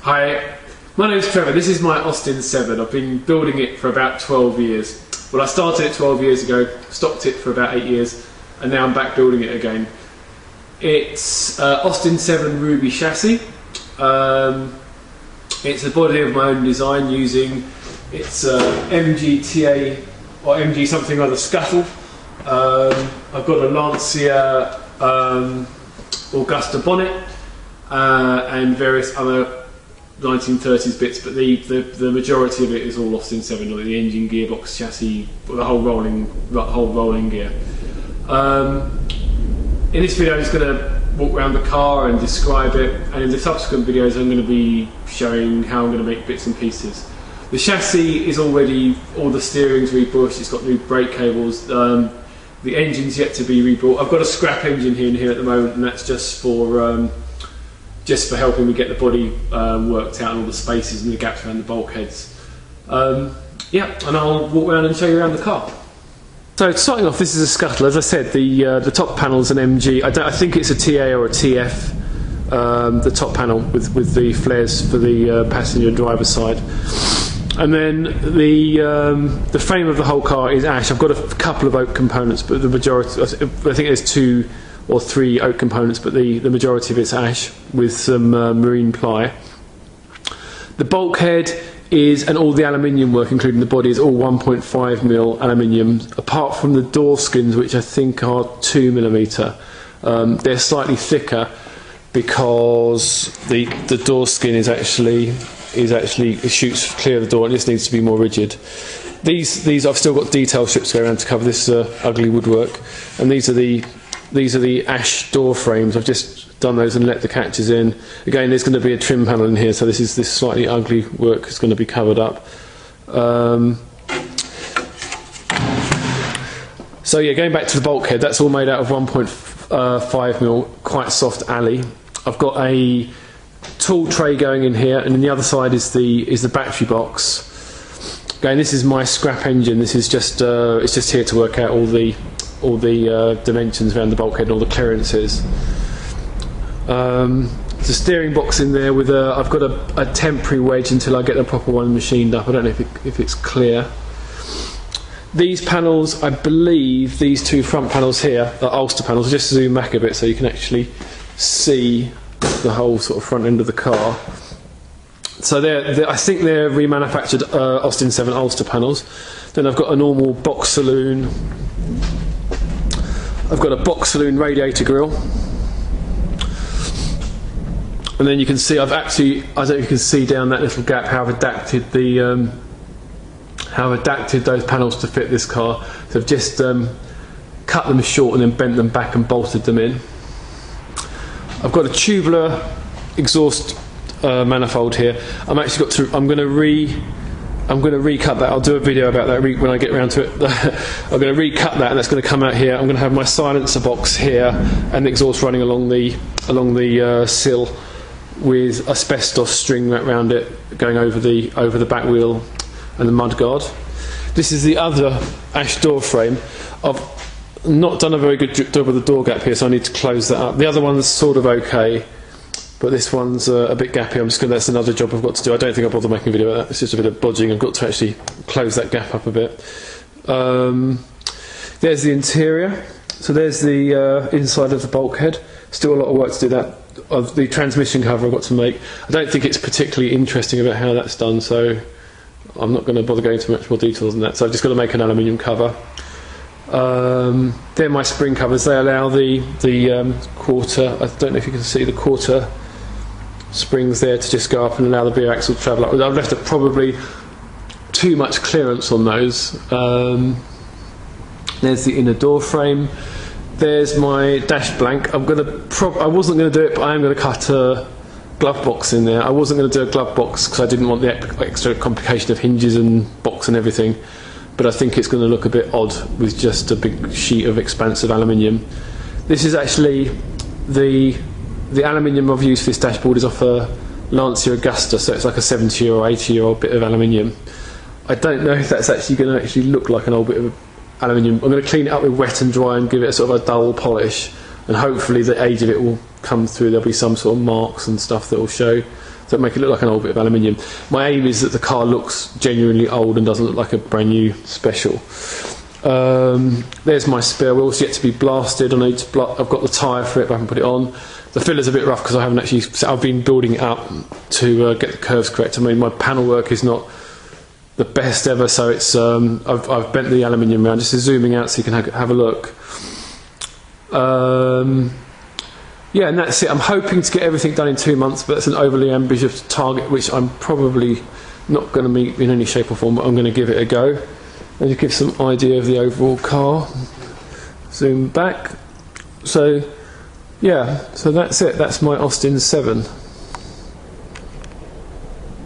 Hi, my name's Trevor. This is my Austin 7. I've been building it for about 12 years. Well, I started it 12 years ago, stopped it for about 8 years, and now I'm back building it again. It's Austin 7 Ruby chassis. It's a body of my own design using its MGTA or MG something other scuttle. I've got a Lancia Augusta bonnet and various other 1930s bits, but the majority of it is all Austin 7, like the engine, gearbox, chassis, the whole rolling gear. In this video I'm just going to walk around the car and describe it, and in the subsequent videos I'm going to be showing how I'm going to make bits and pieces. The chassis is already, all the steering's rebushed, it's got new brake cables, the engine's yet to be rebuilt. I've got a scrap engine here at the moment, and that's just for helping me get the body worked out and all the spaces and the gaps around the bulkheads. Yeah, and I'll walk around and show you around the car. So starting off, this is a scuttle. As I said, the top panel's an MG. I think it's a TA or a TF. The top panel with the flares for the passenger and driver side, and then the frame of the whole car is ash. I've got a couple of oak components, but the majority, I think there's 2 or 3 oak components, but the majority of it's ash with some marine ply. The bulkhead is, and all the aluminium work, including the body, is all 1.5mm aluminium, apart from the door skins, which I think are 2mm. They're slightly thicker because the door skin is actually it shoots clear of the door, and this needs to be more rigid. These I've still got detail strips to go around to cover this ugly woodwork, and these are the ash door frames. I've just done those and let the catches in. Again, there's going to be a trim panel in here, so this slightly ugly work is going to be covered up. So yeah, going back to the bulkhead, that's all made out of 1.5mm, quite soft alley. I've got a tool tray going in here, and on the other side is the battery box. Again, this is my scrap engine. This is just it's just here to work out all the dimensions around the bulkhead and all the clearances. There's a steering box in there with I've got a temporary wedge until I get the proper one machined up. I don't know if it's clear. These panels, I believe these 2 front panels here are Ulster panels. I'll just zoom back a bit so you can actually see the whole sort of front end of the car. So I think they're remanufactured Austin 7 Ulster panels. Then I've got a normal box saloon. I've got a box saloon radiator grille, and then you can see I don't know if you can see down that little gap how I've adapted those panels to fit this car. So I've just cut them short and then bent them back and bolted them in. I've got a tubular exhaust manifold here. I'm going to recut that. I'll do a video about that when I get around to it. I'm going to recut that, and that's going to come out here. I'm going to have my silencer box here and the exhaust running along the sill with asbestos string wrapped around it, going over the back wheel and the mudguard. This is the other ash door frame. I've not done a very good job with the door gap here, so I need to close that up. The other one's sort of okay, but this one's a bit gappy. That's another job I've got to do. I don't think I'll bother making a video about that. It's just a bit of bodging. I've got to actually close that gap up a bit. There's the interior. So there's the inside of the bulkhead. Still a lot of work to do that. Of the transmission cover I've got to make. I don't think it's particularly interesting about how that's done, so I'm not going to bother going into much more details than that. So I've just got to make an aluminium cover. They're my spring covers. They allow the quarter, I don't know if you can see the quarter springs there, to just go up and allow the beer axle to travel up. I've left probably too much clearance on those. There's the inner door frame. There's my dash blank. I wasn't going to do it, but I am going to cut a glove box in there. I wasn't going to do a glove box because I didn't want the extra complication of hinges and box and everything, but I think it's going to look a bit odd with just a big sheet of expansive aluminium. This is actually the aluminium I've used for this dashboard is off a Lancia Augusta, so it's like a 70 or 80-year-old bit of aluminium. I don't know if that's actually going to look like an old bit of aluminium. I'm going to clean it up with wet and dry and give it a sort of a dull polish, and hopefully the age of it will come through. There'll be some sort of marks and stuff that will show. So make it look like an old bit of aluminium. My aim is that the car looks genuinely old and doesn't look like a brand new special. There's my spare wheels yet to be blasted. I've got the tyre for it, but I haven't put it on. The filler's a bit rough because I haven't actually. I've been building it up to get the curves correct. I mean, my panel work is not the best ever, so it's. I've bent the aluminium around, just zooming out so you can have a look. Yeah, and that's it. I'm hoping to get everything done in 2 months, but it's an overly ambitious target, which I'm probably not going to meet in any shape or form. But I'm going to give it a go. And to give some idea of the overall car, zoom back. So, yeah, so that's it. That's my Austin 7.